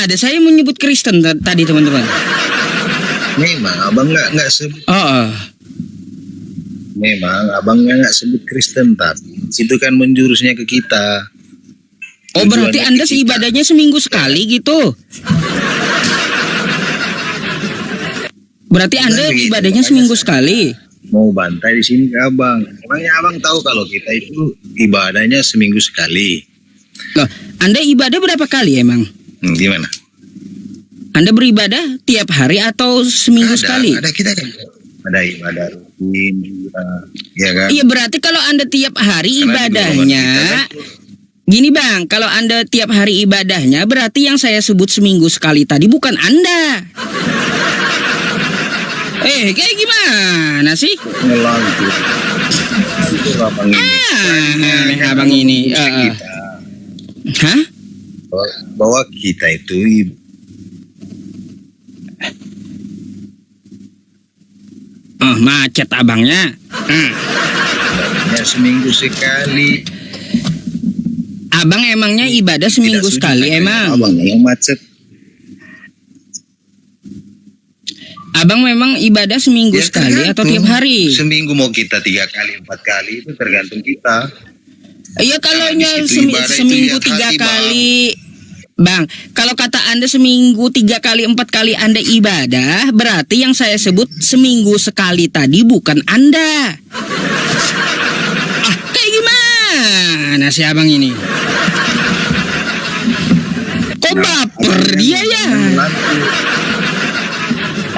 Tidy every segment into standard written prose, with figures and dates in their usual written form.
ada saya menyebut Kristen tadi teman-teman. Memang abang nggak sebut. Oh. Memang abangnya nggak sebut Kristen, tapi itu kan menjurusnya ke kita. Oh, berarti Anda ibadahnya seminggu sekali gitu? Berarti Anda ibadahnya seminggu sekali? Mau bantai di sini ke abang. Emangnya abang tahu kalau kita itu ibadahnya seminggu sekali? Loh, Anda ibadah berapa kali emang? Gimana? Anda beribadah tiap hari atau seminggu sekali? Ada, kita kan ada ibadah rutin juga, ya kan? Iya, berarti kalau Anda tiap hari Karena ibadahnya, gini Bang, kalau Anda tiap hari ibadahnya, berarti yang saya sebut seminggu sekali tadi bukan Anda. Kayak gimana sih? Ngelang itu abang ini. Abang ini. Hah? Bahwa kita itu macet abangnya. ya seminggu sekali. Abang emangnya ibadah seminggu sekali emang? Abangnya yang macet. Abang memang ibadah seminggu sekali atau tiap hari? Seminggu mau kita 3 kali, 4 kali itu tergantung kita. Iya, kalau seminggu 3 kali. Bang, kalau kata Anda seminggu 3 kali, 4 kali Anda ibadah, berarti yang saya sebut seminggu sekali tadi bukan Anda. Kayak gimana sih abang ini? Kok baper dia ya?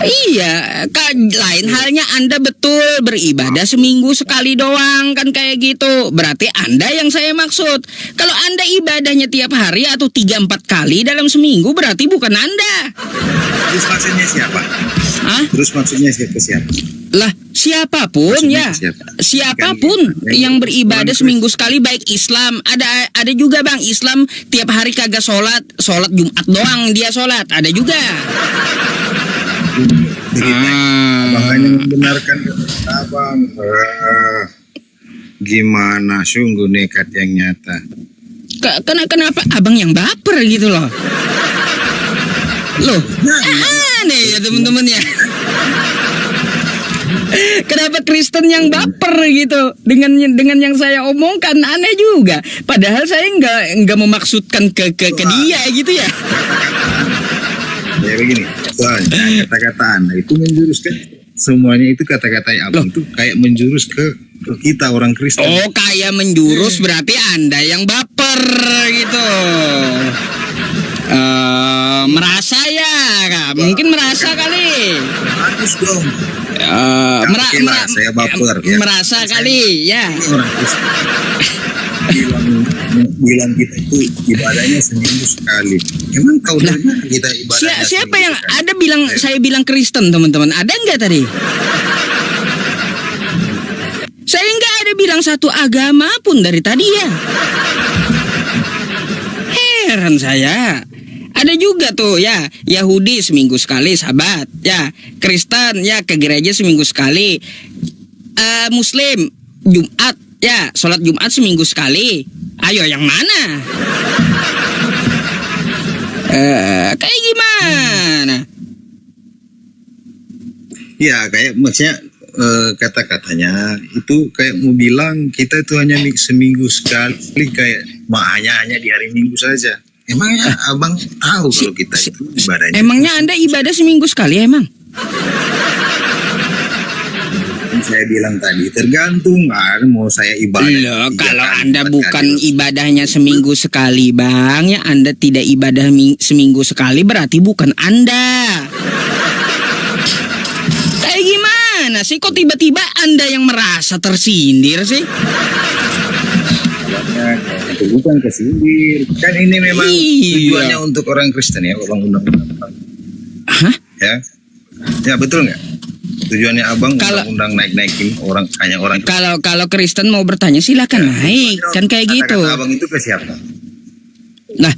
Iya, lain halnya Anda betul beribadah seminggu sekali doang kan kayak gitu. Berarti Anda yang saya maksud. Kalau Anda ibadahnya tiap hari atau 3-4 kali dalam seminggu berarti bukan Anda. Terus maksudnya siapa? Terus maksudnya siapa? Lah, siapapun maksudnya ya. Siapapun yang beribadah seminggu sekali, baik Islam. Ada juga Bang, Islam tiap hari kagak sholat Jumat doang dia sholat. Ada juga. Abang hanya membenarkan abang. Gimana sungguh nekat yang nyata. Kenapa abang yang baper gitu loh? Loh, aneh ya teman-teman ya. Kenapa Kristen yang baper gitu dengan yang saya omongkan, aneh juga. Padahal saya nggak memaksudkan ke dia gitu ya. Ya begini, soalnya kata-kata Anda itu menjurus kan, semuanya itu kata-kata abang itu kayak menjurus ke kita orang Kristen. Oh, kayak menjurus berarti Anda yang baper gitu. Merasa ya, Kak? Mungkin merasa kali. Bagus dong. Saya baper. Ya. Merasa kali, ya. Orang Kristen bilang kita itu ibadahnya seminggu sekali. Emang tahu dari mana kita ibadahnya? Siapa yang ada bilang saya bilang Kristen, teman-teman? Ada nggak tadi? Saya nggak ada bilang satu agama pun dari tadi ya. Heran saya. Ada juga tuh ya, Yahudi seminggu sekali sahabat, ya Kristen ya ke gereja seminggu sekali, Muslim Jumat ya sholat Jumat seminggu sekali. Ayo yang mana? Kayak gimana? Ya kayak maksudnya kata-katanya itu kayak mau bilang kita itu hanya seminggu sekali, kayak hanya di hari Minggu saja. Emangnya abang tahu kalau kita itu ibadahnya? Emangnya Anda ibadah seminggu sekali emang? Saya bilang tadi tergantung kan, mau saya ibadah. Loh, kalau Anda bukan ibadahnya seminggu sekali Bang, ya Anda tidak ibadah seminggu sekali berarti bukan Anda. Kayak gimana sih, kok tiba-tiba Anda yang merasa tersindir sih? Itu bukan kesindir, kan ini memang tujuannya untuk orang Kristen ya, abang undang-undang. Hah? Ya betul nggak? Tujuannya abang undang-undang naik-naikin orang, hanya orang. Kalau Kristen mau bertanya silakan naik, kan kayak gitu. Abang itu ke siapa? Nah,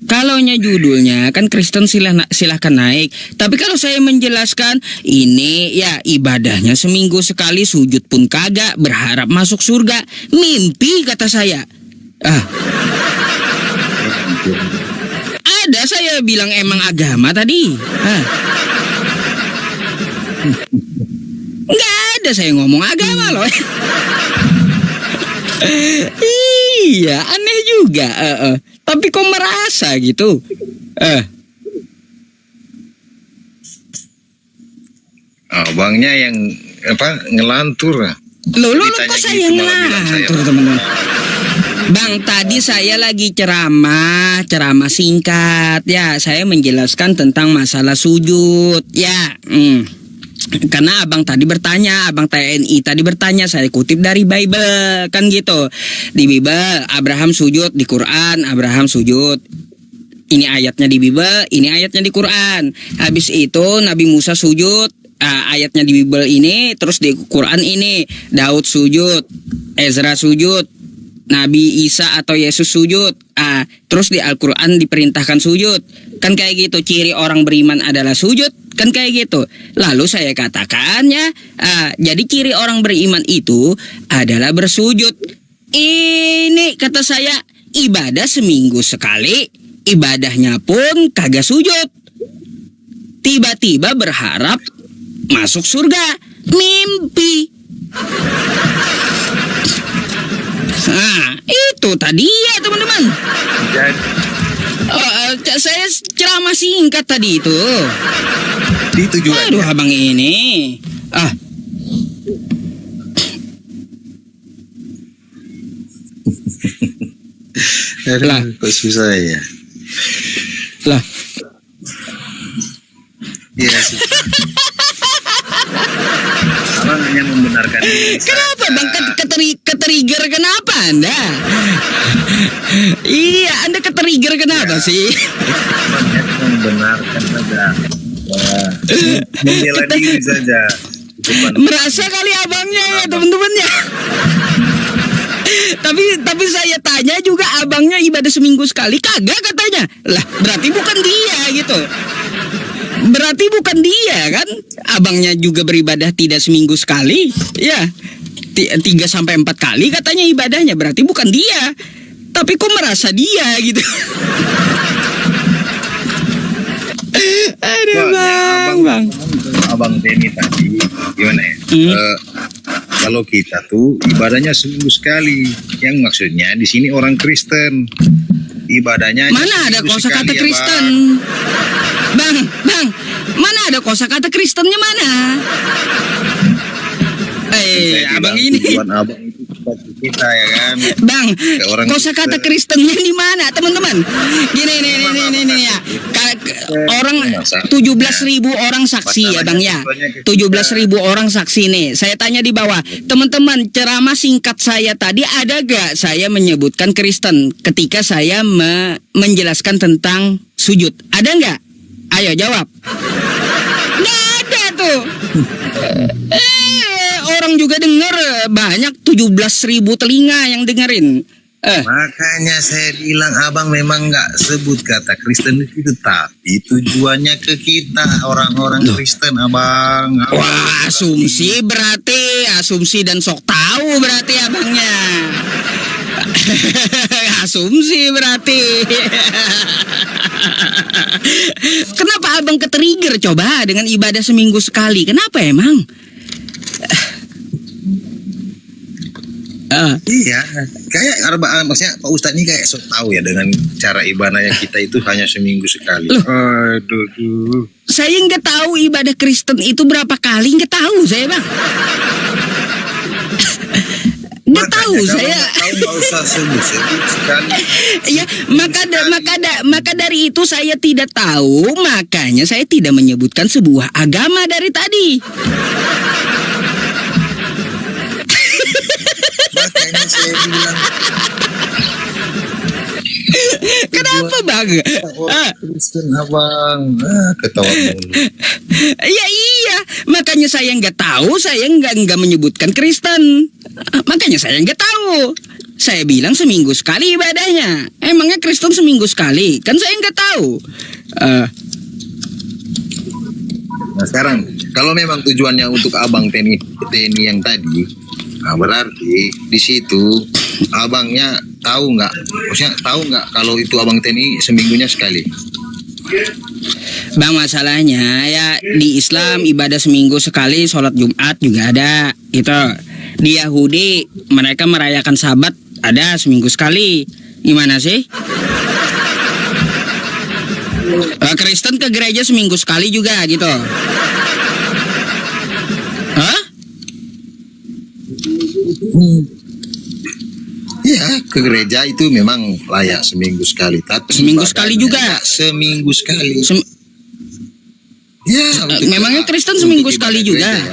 kalaunya judulnya kan Kristen silahkan naik. Tapi kalau saya menjelaskan ini ya ibadahnya seminggu sekali, sujud pun kagak, berharap masuk surga, mimpi kata saya. Ada saya saya bilang emang agama tadi? Hah? Nggak ada saya ngomong agama loh. Iya, aneh juga. Tapi kok merasa gitu? Abangnya yang ngelantur. Loh, Ditanya kok gitu saya malah bilang saya ngelantur, teman-teman? Bang, tadi saya lagi ceramah singkat. Ya, saya menjelaskan tentang masalah sujud. Ya, karena abang TNI tadi bertanya, saya kutip dari Bible, kan gitu. Di Bible, Abraham sujud, di Quran, Abraham sujud. Ini ayatnya di Bible, ini ayatnya di Quran. Habis itu Nabi Musa sujud, ayatnya di Bible ini, terus di Quran ini. Daud sujud, Ezra sujud, Nabi Isa atau Yesus sujud. Terus di Al-Quran diperintahkan sujud. Kan kayak gitu, ciri orang beriman adalah sujud. Kan kayak gitu. Lalu saya katakan ya, jadi ciri orang beriman itu adalah bersujud. Ini kata saya, ibadah seminggu sekali, ibadahnya pun kagak sujud. Tiba-tiba berharap masuk surga, mimpi. Itu tadi ya teman-teman. Saya ceramah singkat tadi itu. Itu tujuannya. Aduh, abang ini. Lah, kok susah ya? Lah. Iya sih. Abang hanya membenarkan diri. Kenapa bang ketrigger kenapa Anda? Iya, Anda ketrigger kenapa sih? Hanya membenarkan saja. Membela diri saja. Merasa kali abangnya ya teman-teman ya. Tapi saya tanya juga, abangnya ibadah seminggu sekali kagak katanya. Lah, berarti bukan dia gitu. Berarti bukan dia kan? Abangnya juga beribadah tidak seminggu sekali. Ya, 3-4 kali katanya ibadahnya. Berarti bukan dia. Tapi kok merasa dia gitu. Aduh bang. Abang Denny tadi gimana ya? Kalau kita tuh ibadahnya seminggu sekali. Yang maksudnya di sini orang Kristen. Ibadahnya mana ada kosakata Kristen? Bang, mana ada kosakata Kristennya mana? Abang ini. Tujuan abang itu kita ya kan. Bang, kosakata Kristennya di mana, teman-teman? Gini ya. Orang 17.000 orang saksi ya, Bang ya. 17.000 orang saksi nih. Saya tanya di bawah, teman-teman, ceramah singkat saya tadi ada gak saya menyebutkan Kristen ketika saya menjelaskan tentang sujud? Ada nggak? Ayo jawab. Nggak ada tuh. Orang juga denger, banyak 17.000 telinga yang dengerin. Makanya saya bilang abang memang nggak sebut kata Kristen itu, tapi tujuannya ke kita orang-orang Kristen abang. Wah, asumsi berarti, asumsi dan sok tahu berarti abangnya. Asumsi berarti. Kenapa abang ketrigger coba dengan ibadah seminggu sekali? Kenapa emang? Iya, kayak maksudnya Pak Ustadz ini kayak sok tahu ya dengan cara ibadahnya kita itu hanya seminggu sekali. Loh. Aduh. Saya nggak tahu ibadah Kristen itu berapa kali, nggak tahu saya bang. Nggak tahu saya. Nggak usah sebut sekali. Ya, maka dari itu saya tidak tahu, makanya saya tidak menyebutkan sebuah agama dari tadi. Makanya saya bilang. Kenapa bang? Kristen abang, ketawa mulu. Iya, makanya saya nggak tahu, saya nggak menyebutkan Kristen. Makanya saya nggak tahu. Saya bilang seminggu sekali ibadahnya. Emangnya Kristen seminggu sekali? Kan saya nggak tahu. Nah sekarang, kalau memang tujuannya untuk abang TNI yang tadi, berarti di situ abangnya tahu nggak? Maksudnya tahu nggak kalau itu abang TNI seminggunya sekali? Bang, masalahnya ya di Islam ibadah seminggu sekali, sholat Jumat juga ada gitu. Di Yahudi mereka merayakan Sabat ada seminggu sekali. Gimana sih? Kristen ke gereja seminggu sekali juga gitu. Hah? Ya, ke gereja itu memang layak seminggu sekali. Tapi Seminggu sekali juga. ibadahnya seminggu sekali. Ya, Memangnya Kristen untuk seminggu ibadah sekali juga? gereja,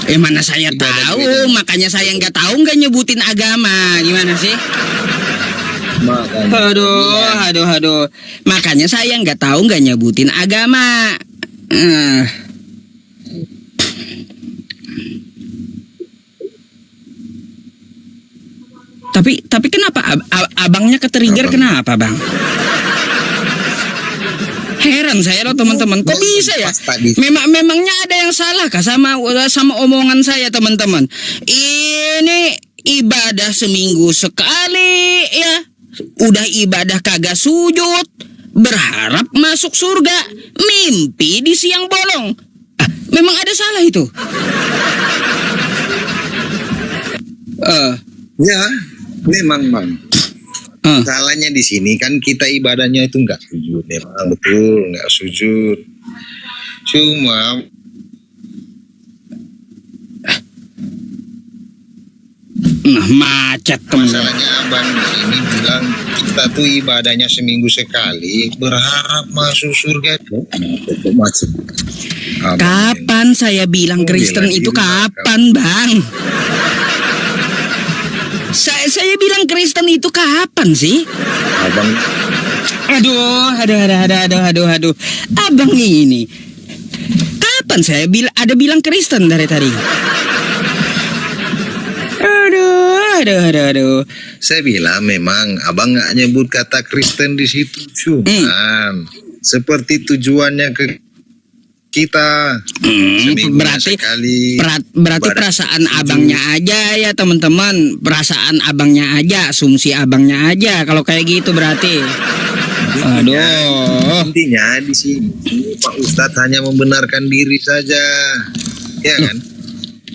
ya. Mana saya Ibadah tahu, gereja. makanya saya nggak tahu nggak nyebutin agama. Gimana sih? Makanya. Aduh. Makanya saya nggak tahu nggak nyebutin agama. Tapi kenapa abangnya ketrigger? Abang. Kenapa bang? Heran saya loh teman-teman, kok bisa ya? Pas tadi. Memangnya ada yang salah kah sama omongan saya teman-teman? Ini ibadah seminggu sekali ya, udah ibadah kagak sujud, berharap masuk surga, mimpi di siang bolong. Memang ada salah itu? Ya, memang bang. Salahnya di sini kan kita ibadahnya itu nggak sujud, memang betul nggak sujud. Cuma Macet teman. masalahnya abang di sini bilang kita tuh ibadahnya seminggu sekali, berharap masuk surga. Kok macet? Kapan saya bilang Kristen bela itu diri, kapan bang? Saya bilang Kristen itu kapan sih? Abang Aduh. Abang ini. Kapan saya bilang Kristen dari tadi? Aduh. saya bilang memang abang nggak nyebut kata Kristen di situ, cuman seperti tujuannya ke kita seminggu Berarti sekali. berarti ibadah perasaan sujud. abangnya aja ya teman-teman. Perasaan abangnya aja, asumsi abangnya aja. Kalau kayak gitu berarti. Aduh. Intinya di sini Pak Ustadz hanya membenarkan diri saja, ya kan?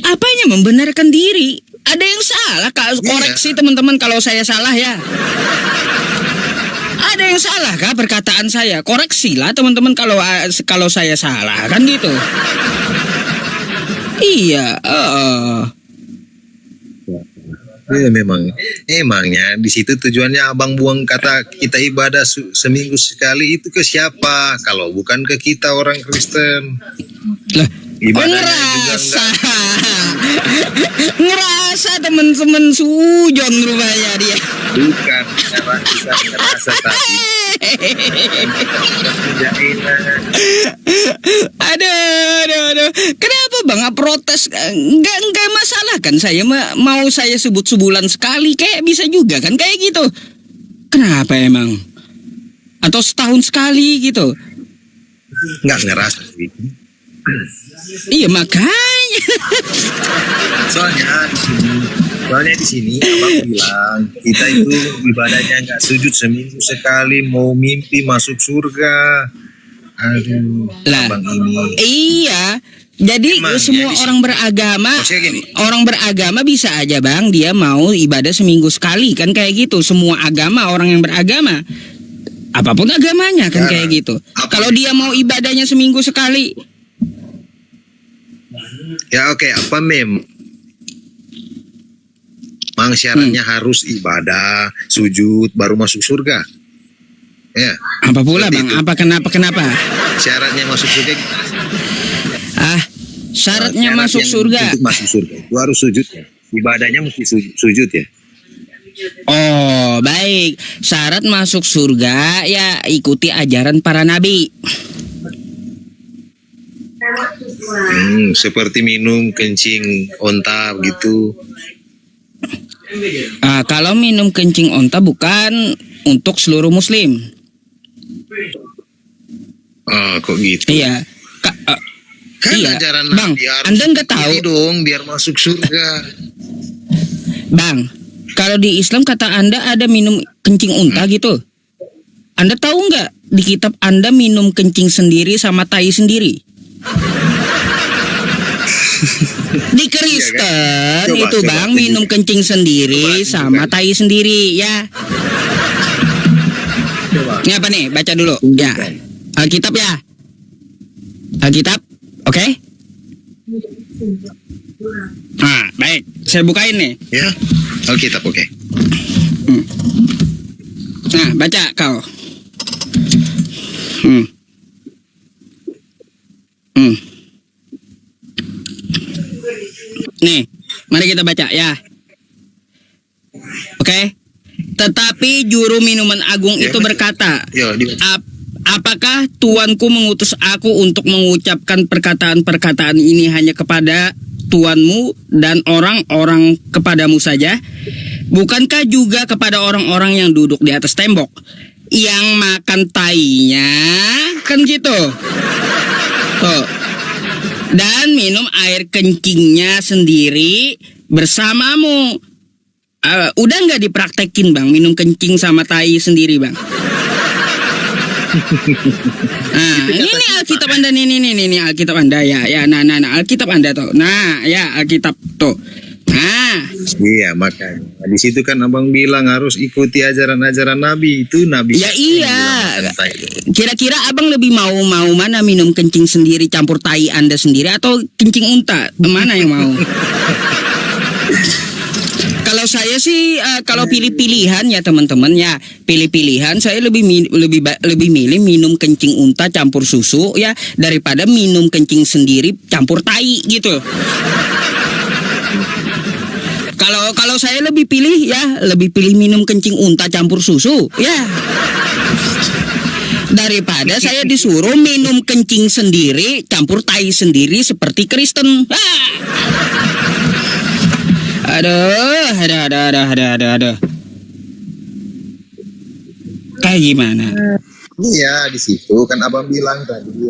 Apanya membenarkan diri? Ada yang salah, Kak. Koreksi teman-teman kalau saya salah ya. Ada yang salah kah perkataan saya? Koreksilah teman-teman kalau saya salah, kan gitu. Iya, Ya emangnya di situ tujuannya abang buang kata kita ibadah seminggu sekali itu ke siapa? Kalau bukan ke kita orang Kristen. Lah, Ibadahnya ngerasa ngerasa teman-teman sujon rupanya dia. Bukan ngerasa tadi. Tidak enak. Aduh. Kenapa bang protes? Enggak masalah kan saya mau saya sebut sebulan sekali kayak bisa juga kan kayak gitu. Kenapa emang? Atau setahun sekali gitu? Nggak ngerasa sih. Iya makanya. Soalnya di sini abang bilang kita itu ibadahnya nggak sujud seminggu sekali, mau mimpi masuk surga. Aduh, Lah, abang ini. Iya. Jadi Emang, semua ya, orang beragama, Maksudnya gini. orang beragama bisa aja bang, dia mau ibadah seminggu sekali kan kayak gitu. Semua agama orang yang beragama, apapun agamanya kan Ya, kayak gitu. apa- Kalau dia mau ibadahnya seminggu sekali, Ya oke, apa memang syaratnya harus ibadah, sujud, baru masuk surga? Ya, apa pula seperti bang? itu. Apa kenapa? Syaratnya masuk surga gimana? Syaratnya Syarat masuk yang surga. Untuk masuk surga itu harus sujud ya. Ibadahnya mesti sujud ya. Oh baik, syarat masuk surga ya ikuti ajaran para nabi. Seperti minum kencing onta gitu. Kalau minum kencing onta bukan untuk seluruh muslim. Kok gitu? Iya. Kan Iya, ajaran Bang, Nabi harus Anda nggak tahu? ikuti dong biar masuk surga. Bang, kalau di Islam kata Anda ada minum kencing unta gitu? Anda tahu nggak di kitab Anda minum kencing sendiri sama tai sendiri? Di Kristen Coba, itu coba, bang tunjukin. minum kencing sendiri Coba, sama tunjukkan. tai sendiri ya. Coba. Ini apa nih? Baca dulu ya. Alkitab ya. Alkitab, oke? Nah, baik. Saya bukain nih. Ya, Alkitab oke. Nah, baca kau. Hmm. Hmm. Nih, mari kita baca ya. Oke. Tetapi juru minuman agung Ya, itu baca. berkata, Ya, apakah tuanku mengutus aku untuk mengucapkan perkataan-perkataan ini hanya kepada tuanmu dan orang-orang kepadamu saja? Bukankah juga kepada orang-orang yang duduk di atas tembok, yang makan tainya, kan gitu? Tuh. Dan minum air kencingnya sendiri bersamamu. Udah nggak dipraktekin bang, minum kencing sama tai sendiri bang? Nah, ini nih Alkitab Anda nih Alkitab Anda ya, nah Alkitab Anda tuh, nah ya Alkitab tuh, nah. Iya, makanya di situ kan abang bilang harus ikuti ajaran-ajaran Nabi itu Nabi. Ya iya. yang bilang makan tai. Kira-kira abang lebih mau mana, minum kencing sendiri campur tai Anda sendiri atau kencing unta? Mana yang mau? Kalau saya sih kalau pilih-pilihan ya teman-teman ya, pilih-pilihan saya lebih milih minum kencing unta campur susu ya daripada minum kencing sendiri campur tai gitu. Kalau saya lebih pilih minum kencing unta campur susu ya. Daripada saya disuruh minum kencing sendiri campur tai sendiri seperti Kristen. Aduh. Kayak gimana? Iya, di situ kan abang bilang tadi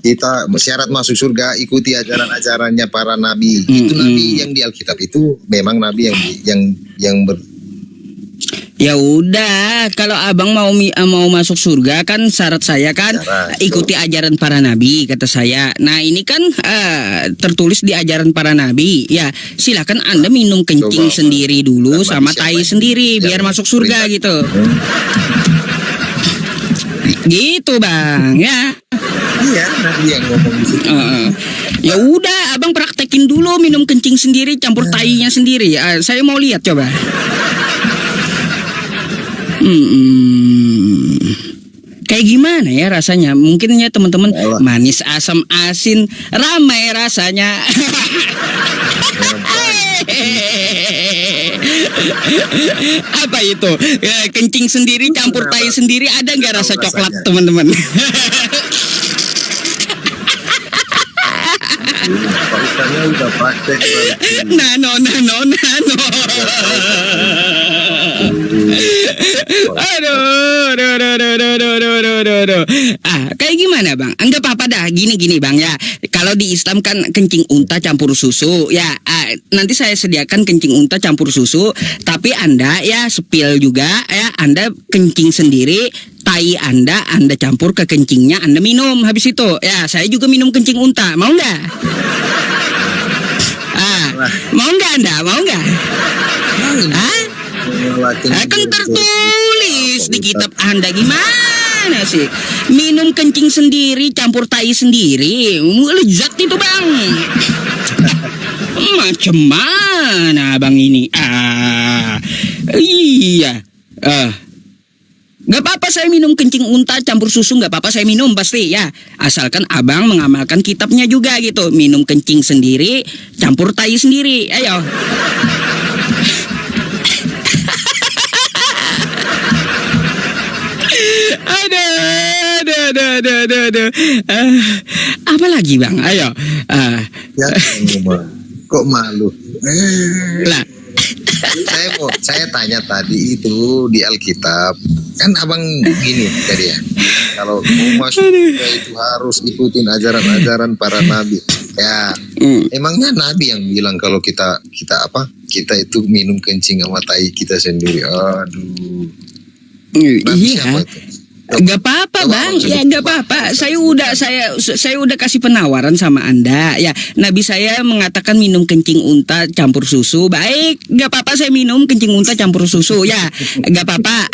kita syarat masuk surga ikuti ajaran-ajarannya para nabi. Itu nabi yang di Alkitab itu memang nabi yang Ya udah, kalau abang mau masuk surga kan syarat saya kan Syarat, ikuti ajaran para nabi kata saya. Nah ini kan tertulis di ajaran para nabi. Ya silakan Anda minum kencing Coba, sendiri dulu Nabi sama siapa tai yang- sendiri biar yang masuk surga perintah? gitu. Gitu bang ya. Iya, nabi yang ngomong di situ. Ya udah, abang praktekin dulu minum kencing sendiri campur tainya sendiri. Saya mau lihat coba. Kayak gimana ya rasanya? Mungkin ya teman-teman Yalah. manis, asam, asin, ramai rasanya. Apa itu? Kencing sendiri campur tai sendiri, ada nggak rasa Tahu coklat rasanya. teman-teman? Pak Ustaznya udah praktek berarti. Nano. Aduh. Kayak gimana bang? Enggak apa-apa dah. Gini bang ya. Kalau di Islam kan kencing unta campur susu ya. Nanti saya sediakan kencing unta campur susu. Tapi Anda ya spill juga ya. Anda kencing sendiri. Tai Anda campur ke kencingnya, Anda minum habis itu. Ya, saya juga minum kencing unta. Mau nggak? Mau nggak Anda? Mau nggak? Kan tertulis di kitab Anda. Gimana sih? Minum kencing sendiri, campur tai sendiri. Lezat itu bang. Macam mana bang ini? Iya. Gak apa-apa saya minum kencing unta campur susu, gak apa-apa saya minum pasti ya. Asalkan abang mengamalkan kitabnya juga gitu. Minum kencing sendiri, campur tai sendiri. Ayo. Aduh. Apa lagi bang? Ayo. Ya, kok malu? Lah. Saya tanya tadi itu di Alkitab kan abang gini tadi ya, kalau mau masuk surga itu harus ikutin ajaran-ajaran para nabi ya. Emangnya nabi yang bilang kalau kita itu minum kencing sama tai kita sendiri? Aduh, nabi siapa Iya. itu? Gak apa-apa bang, ya gak apa-apa. Saya udah kasih penawaran sama Anda. Ya, Nabi saya mengatakan minum kencing unta campur susu. Baik, gak apa-apa saya minum kencing unta campur susu. Ya, gak apa-apa.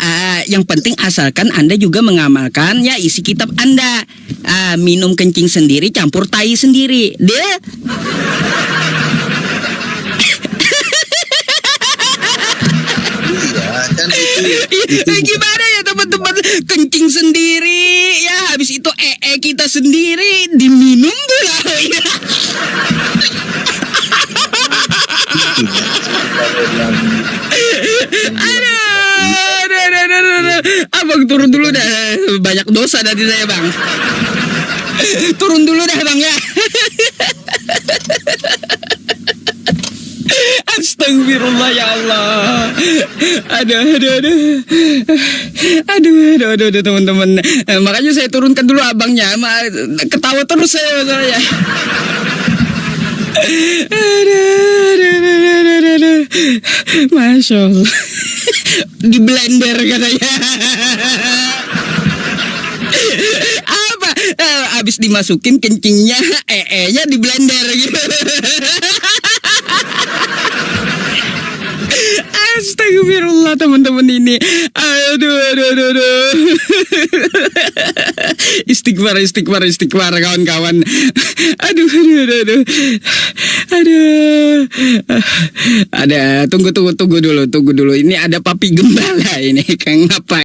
Yang penting asalkan Anda juga mengamalkan ya isi kitab Anda. Minum kencing sendiri campur tai sendiri. Deh. Iya, kan itu Gimana ya teman-teman, kencing sendiri ya, habis itu kita sendiri diminum pula. Aduh. Abang turun dulu dah, banyak dosa dari saya bang. Turun dulu dah bang ya. Astagfirullah ya Allah. Aduh teman-teman. Makanya saya turunkan dulu abangnya. Ketawa terus saya. Aduh. Masya Allah. Di blender katanya. Apa? Abis dimasukin kencingnya, nya di blender gitu. Astagfirullah teman-teman ini. Aduh. Istighfar kawan-kawan. Aduh. Ada tunggu dulu. Ini ada papi gembala ini. Kayak ngapain?